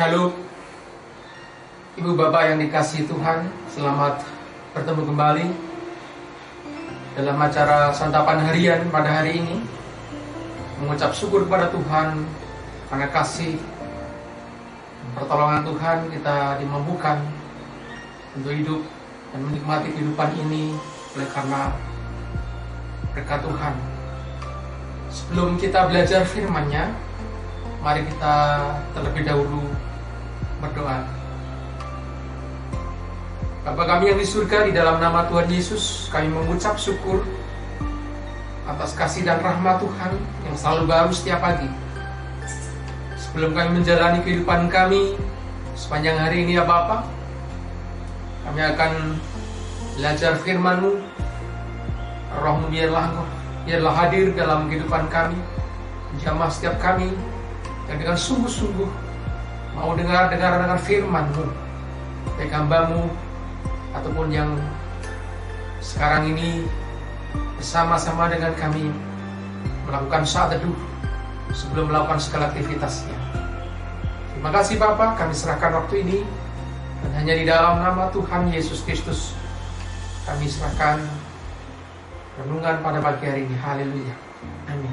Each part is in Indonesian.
Shalom, Ibu Bapak yang dikasihi Tuhan, selamat bertemu kembali dalam acara santapan harian pada hari ini. Mengucap syukur kepada Tuhan karena kasih pertolongan Tuhan kita dimampukan untuk hidup dan menikmati kehidupan ini oleh karena berkat Tuhan. Sebelum kita belajar firman-Nya, mari kita terlebih dahulu berdoa. Bapa kami yang di surga, di dalam nama Tuhan Yesus, kami mengucap syukur atas kasih dan rahmat Tuhan yang selalu baru setiap pagi. Sebelum kami menjalani kehidupan kami sepanjang hari ini ya Bapa, kami akan belajar firman-Mu. Roh-Mu biarlah hadir dalam kehidupan kami, jamah setiap kami yang dengan sungguh-sungguh mau dengar firman-Mu, baik hamba-Mu ataupun yang sekarang ini bersama-sama dengan kami melakukan saat teduh sebelum melakukan segala aktivitasnya. Terima kasih Bapa, kami serahkan waktu ini, dan hanya di dalam nama Tuhan Yesus Kristus kami serahkan renungan pada pagi hari ini. Haleluya, amin.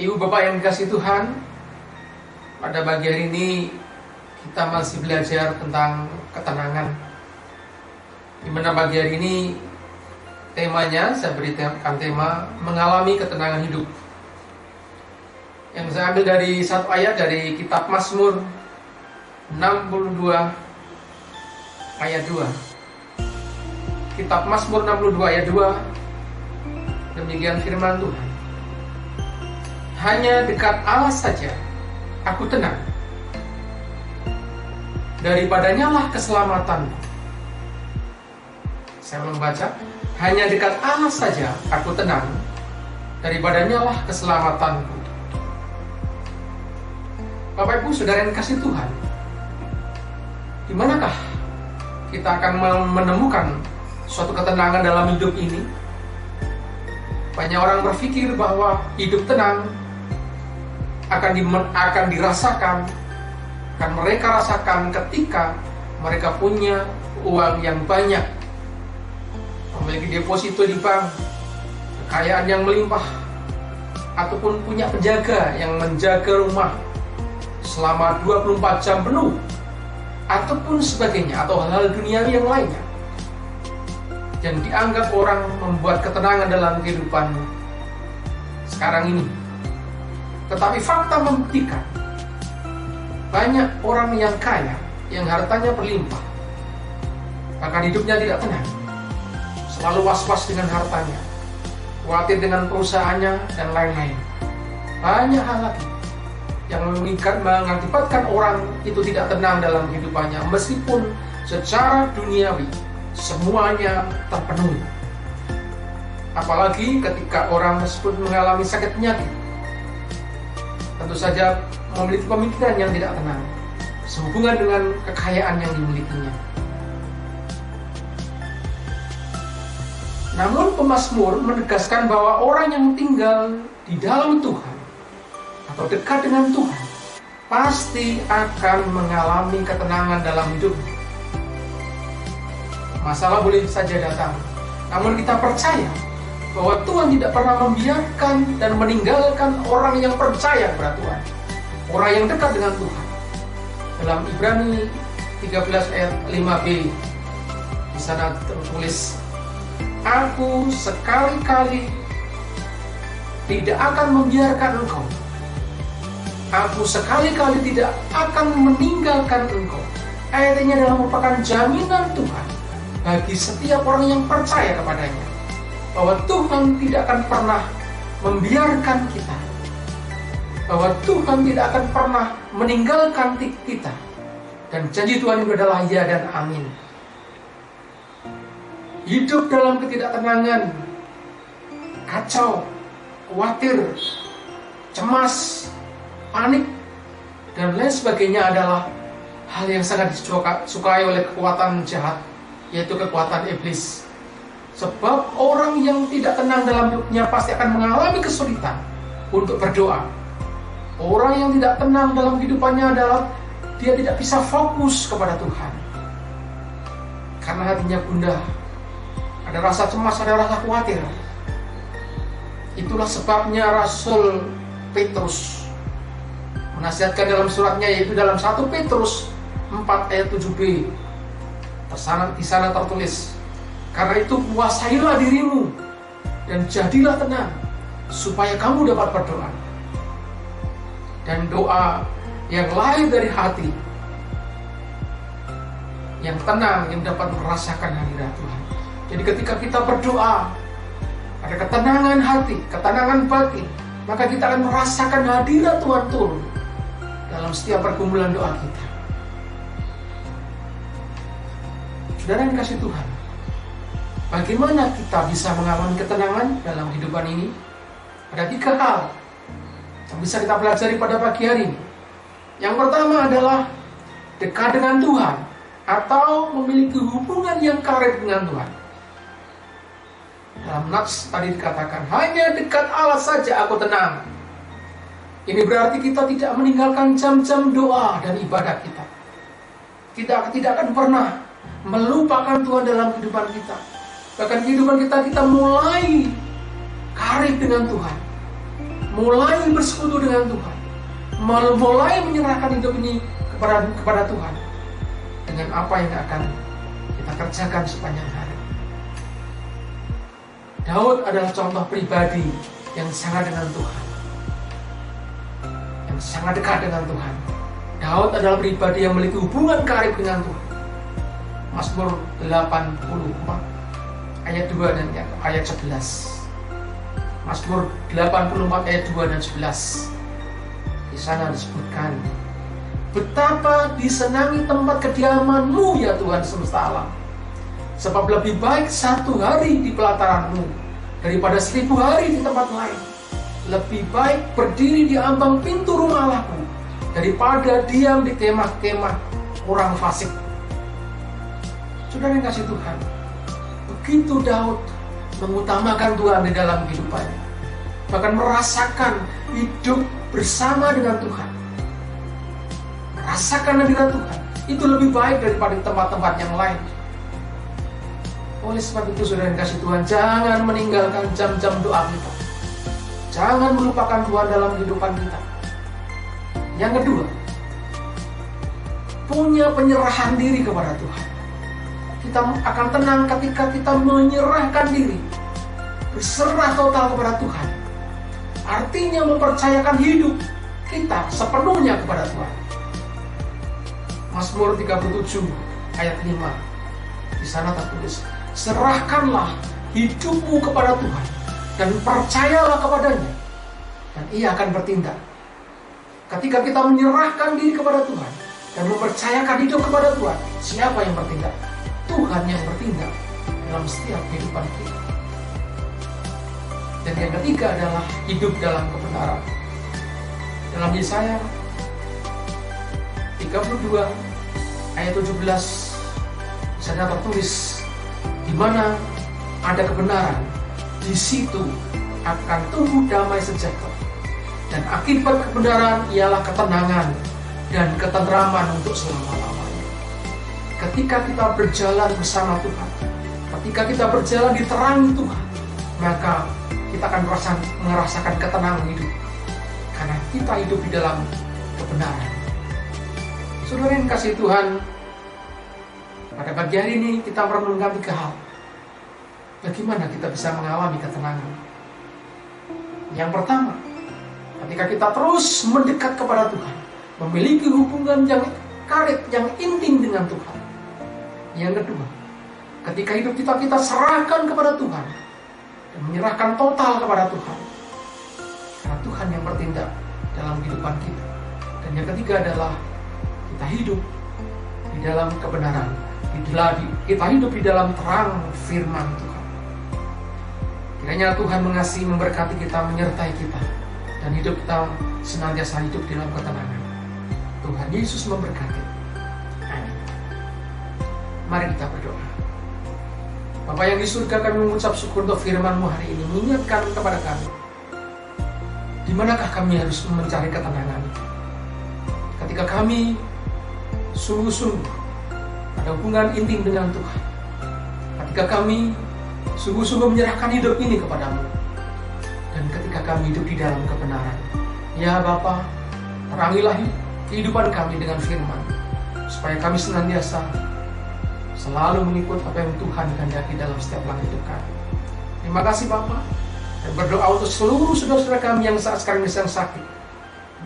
Ibu Bapak yang dikasihi Tuhan, pada pagi hari ini kita masih belajar tentang ketenangan, di mana pagi hari ini temanya saya berikan tema mengalami ketenangan hidup, yang saya ambil dari satu ayat dari kitab Mazmur 62 ayat 2. Kitab Mazmur 62 ayat 2, demikian firman Tuhan: hanya dekat Allah saja aku tenang, daripadanya lah keselamatanku. Saya membaca, hanya dekat Allah saja aku tenang, daripadanya lah keselamatanku. Bapak Ibu Saudara yang kasih Tuhan, di manakah kita akan menemukan suatu ketenangan dalam hidup ini? Banyak orang berpikir bahwa hidup tenang akan dirasakan, akan mereka rasakan ketika mereka punya uang yang banyak, memiliki deposito di bank, kekayaan yang melimpah, ataupun punya penjaga yang menjaga rumah selama 24 jam penuh, ataupun sebagainya, atau hal-hal duniawi yang lainnya yang dianggap orang membuat ketenangan dalam kehidupan sekarang ini. Tetapi fakta membuktikan banyak orang yang kaya, yang hartanya berlimpah, bahkan hidupnya tidak tenang, selalu was-was dengan hartanya, khawatir dengan perusahaannya, dan lain-lain. Banyak hal lagi yang mengakibatkan orang itu tidak tenang dalam kehidupannya, meskipun secara duniawi semuanya terpenuhi. Apalagi ketika orang tersebut mengalami sakit penyakit, tentu saja memiliki pemikiran yang tidak tenang sehubungan dengan kekayaan yang dimilikinya. Namun pemazmur menegaskan bahwa orang yang tinggal di dalam Tuhan atau dekat dengan Tuhan pasti akan mengalami ketenangan dalam hidupnya. Masalah boleh saja datang, namun kita percaya bahwa Tuhan tidak pernah membiarkan dan meninggalkan orang yang percaya kepada Tuhan, orang yang dekat dengan Tuhan. Dalam Ibrani 13 ayat 5b, di sana tertulis, aku sekali-kali tidak akan membiarkan engkau, aku sekali-kali tidak akan meninggalkan engkau. Ayat ini adalah merupakan jaminan Tuhan bagi setiap orang yang percaya kepadanya, bahwa Tuhan tidak akan pernah membiarkan kita, bahwa Tuhan tidak akan pernah meninggalkan kita, dan janji Tuhan itu adalah ya dan amin. Hidup dalam ketidaktenangan, kacau, khawatir, cemas, panik, dan lain sebagainya adalah hal yang sangat disukai oleh kekuatan jahat, yaitu kekuatan iblis. Sebab orang yang tidak tenang dalam hidupnya pasti akan mengalami kesulitan untuk berdoa, Orang yang tidak tenang dalam kehidupannya adalah dia tidak bisa fokus kepada Tuhan. Karena hatinya gundah, ada rasa cemas, ada rasa khawatir. Itulah sebabnya Rasul Petrus menasihatkan dalam suratnya, yaitu dalam 1 Petrus 4 ayat 7b. Di sana tertulis, karena itu kuasailah dirimu dan jadilah tenang, supaya kamu dapat berdoa. Dan doa yang lahir dari hati, yang tenang, yang dapat merasakan hadirat Tuhan. Jadi ketika kita berdoa, ada ketenangan hati, ketenangan batin, maka kita akan merasakan hadirat Tuhan turun dalam setiap pergumulan doa kita. Saudara yang kasih Tuhan, bagaimana kita bisa mengalami ketenangan dalam kehidupan ini? Ada 3 hal yang bisa kita pelajari pada pagi hari ini. Yang pertama adalah dekat dengan Tuhan, atau memiliki hubungan yang karib dengan Tuhan. Dalam nats tadi dikatakan, hanya dekat Allah saja aku tenang. Ini berarti kita tidak meninggalkan jam-jam doa dan ibadah kita. Kita tidak akan pernah melupakan Tuhan dalam kehidupan kita. Bahkan kehidupan kita mulai karib dengan Tuhan, mulai bersekutu dengan Tuhan, mulai menyerahkan hidup ini kepada Tuhan dengan apa yang akan kita kerjakan sepanjang hari. Daud adalah contoh pribadi yang sangat dengan Tuhan, yang sangat dekat dengan Tuhan. Daud adalah pribadi yang memiliki hubungan karib dengan Tuhan. Mazmur 84 ayat 2 dan ayat 11. Mazmur 84 ayat 2 dan 11. Di sana disebutkan, betapa disenangi tempat kediaman-Mu ya Tuhan semesta alam. Sebab lebih baik 1 hari di pelataran-Mu daripada 1000 hari di tempat lain. Lebih baik berdiri di ambang pintu rumah Allahku daripada diam di kemah-kemah orang fasik. Saudara yang kasih Tuhan, begitu Daud mengutamakan Tuhan di dalam kehidupannya, bahkan merasakan hidup bersama dengan Tuhan, merasakan hadirat Tuhan, itu lebih baik daripada tempat-tempat yang lain. Oleh sebab itu, saudara yang kasih Tuhan, jangan meninggalkan jam-jam doa kita. Jangan melupakan Tuhan dalam kehidupan kita. Yang kedua, punya penyerahan diri kepada Tuhan. Kita akan tenang ketika kita menyerahkan diri, berserah total kepada Tuhan. Artinya mempercayakan hidup kita sepenuhnya kepada Tuhan. Mazmur 37 ayat 5. Di sana tertulis, serahkanlah hidupmu kepada Tuhan dan percayalah kepadanya, dan Ia akan bertindak. Ketika kita menyerahkan diri kepada Tuhan dan mempercayakan hidup kepada Tuhan, siapa yang bertindak? Tuhan yang bertindak dalam setiap kehidupan kita. Dan yang ketiga adalah hidup dalam kebenaran. Dalam Yesaya 32 ayat 17, di sana tertulis, di mana ada kebenaran, di situ akan tumbuh damai sejahtera. Dan akibat kebenaran ialah ketenangan dan ketentraman untuk selama-lamanya. Ketika kita berjalan bersama Tuhan, ketika kita berjalan di terang Tuhan, maka kita akan merasakan ketenangan hidup, karena kita hidup di dalam kebenaran. Saudara yang kasih Tuhan, pada pagi hari ini kita merenungkan 3 hal. Bagaimana kita bisa mengalami ketenangan? Yang pertama, ketika kita terus mendekat kepada Tuhan, memiliki hubungan yang karib, yang intim dengan Tuhan. Yang kedua, ketika hidup kita serahkan kepada Tuhan dan menyerahkan total kepada Tuhan, karena Tuhan yang bertindak dalam kehidupan kita. Dan yang ketiga adalah kita hidup di dalam kebenaran, kita hidup di dalam terang firman Tuhan. Kiranya Tuhan mengasihi, memberkati kita, menyertai kita, dan hidup kita senantiasa hidup di dalam ketenangan. Tuhan Yesus memberkati. Amin. Mari kita berdoa. Bapa yang di surga, kami mengucap syukur untuk firman-Mu hari ini, mengingatkan kepada kami, di di manakah kami harus mencari ketenangan? Ketika kami sungguh-sungguh ada hubungan intim dengan Tuhan, ketika kami sungguh-sungguh menyerahkan hidup ini kepadamu, dan ketika kami hidup di dalam kebenaran. Ya Bapa, terangilah kehidupan kami dengan firman, supaya kami senantiasa selalu mengikut apa yang Tuhan kehendaki dalam setiap langkah hidup kami. Terima kasih Bapa, dan berdoa untuk seluruh saudara-saudara kami yang saat sekarang sedang sakit.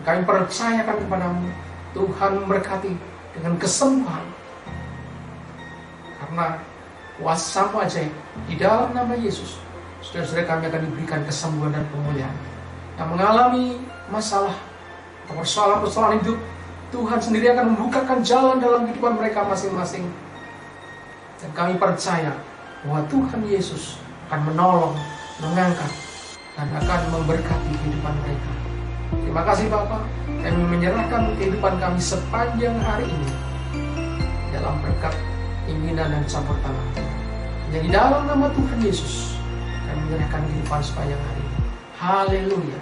Kami percayakan kepadamu, Tuhan memberkati dengan kesembuhan, karena kuasa-Mu ajaib di dalam nama Yesus. Saudara-saudara kami akan diberikan kesembuhan dan pemulihan. Yang mengalami masalah atau persoalan-persoalan hidup, Tuhan sendiri akan membukakan jalan dalam kehidupan mereka masing-masing. Dan kami percaya bahwa Tuhan Yesus akan menolong, mengangkat, dan akan memberkati kehidupan mereka. Terima kasih Bapa, kami menyerahkan kehidupan kami sepanjang hari ini dalam berkat, pimpinan, dan campur tangan Tuhan. Jadi dalam nama Tuhan Yesus, kami menyerahkan kehidupan sepanjang hari ini. Haleluya.